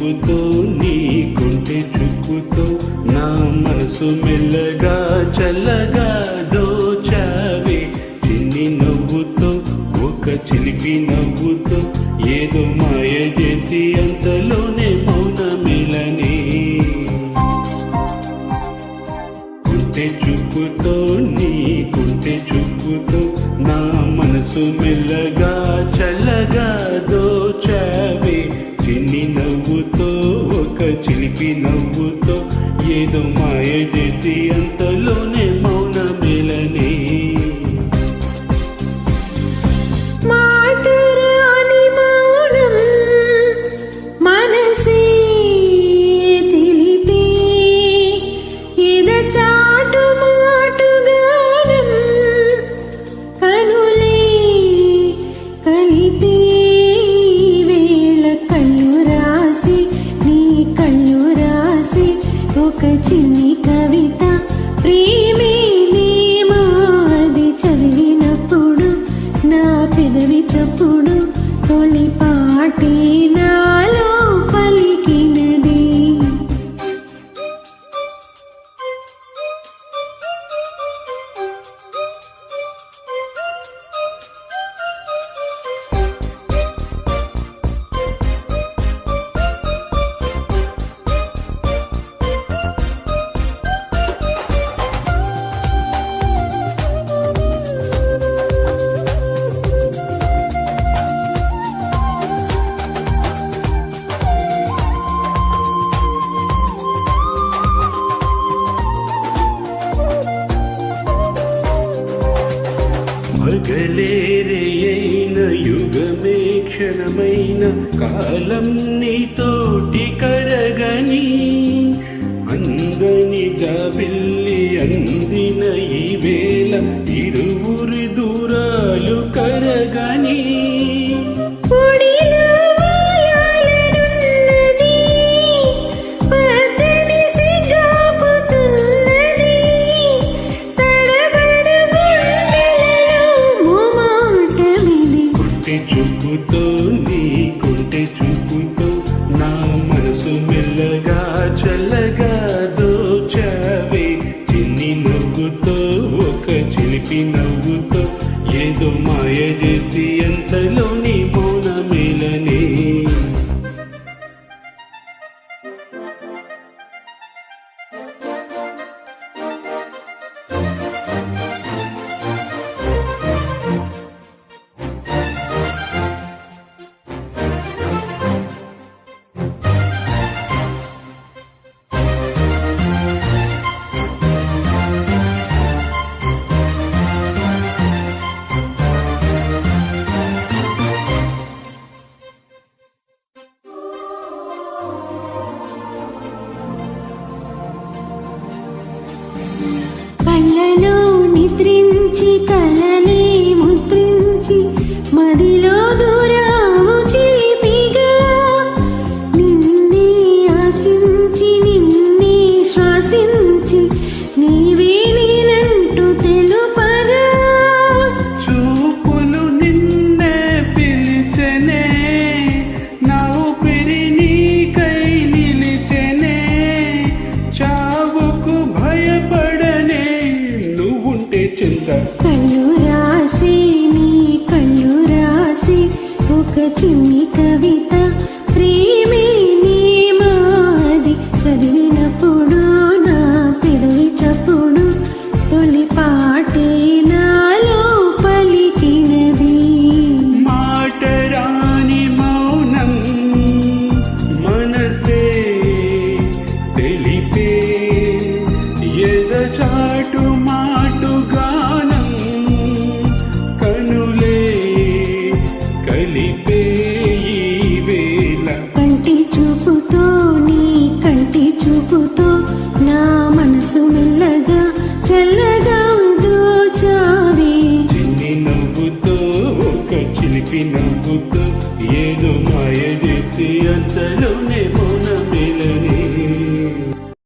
చూపుతో నీ కొంటె చూపుతో నా మనసు మెల్లగా చల్లగా దోచావే చిన్ని నవ్వుతో ఒక చిలిపి నవ్వుతో ఏదో మాయ చేసి అంతలోనే మౌనమేలనే కొంటె చూపుతో నీ కొంటె చూపుతో నా మనసు మెల్లగా చల్లగా దోచావే చిన్ని నవ్వుతో ఒక చిలిపి నవ్వుతో ఏదో మాయ చేసి అంతలోనే మౌనమేలనే చిన్ని కవిత ప్రేమే నేమాది చదివినప్పుడు నా పెదవి చప్పుడు తొలి పాటే నాలో పలికినది పగలేరైన యుగమే క్షణమైన కాలం నీతోటి కరగని అందని జాబిల్లి అందిన ఈ వేళ ఇరువురి దూరాలు కరగని చూపుతో నీ కొంటె చూపుతో నా మనసు మెల్లగా చల్లగా దోచావే చిన్ని నవ్వుతో ఒక చిలిపి నవ్వుతో ఏదో మాయ చేసి అంతలోని మౌనమేలనే కళ్ళలో నిద్రించి కలనే ముద్రించి మదిలో దూరావు చిలిపిగా నిన్నే ఆశించి నిన్నే శ్వాసించి నీవే నేనంటూ తెలుపగా చూపులు నిన్నే పిలిచెనే నా ఊపిరి నీకై నిలిచెనే చావుకు భయపడనే నువ్వుంటే చింత కళ్ళు రాసి నీ కళ్ళు రాసి ఒక చిన్ని కవిత ప్రేమే నేమాది చదివినప్పుడు నా పెదవి చప్పుడు తొలి పాటే నాలో పలికినది మాటరాని మౌనం మనసే తెలిపే ఎదచాటు మాటు గానం కనులే కలిపే ఈ వేళ కంటి చూపుతో నీ కంటి చూపుతో నా మనసు మెల్లగా చల్లగా దోచావే చిన్ని నవ్వుతో ఒక చిలిపి నవ్వుతో ఏదో మాయ చేసి అంతలోనే మౌనమేలనే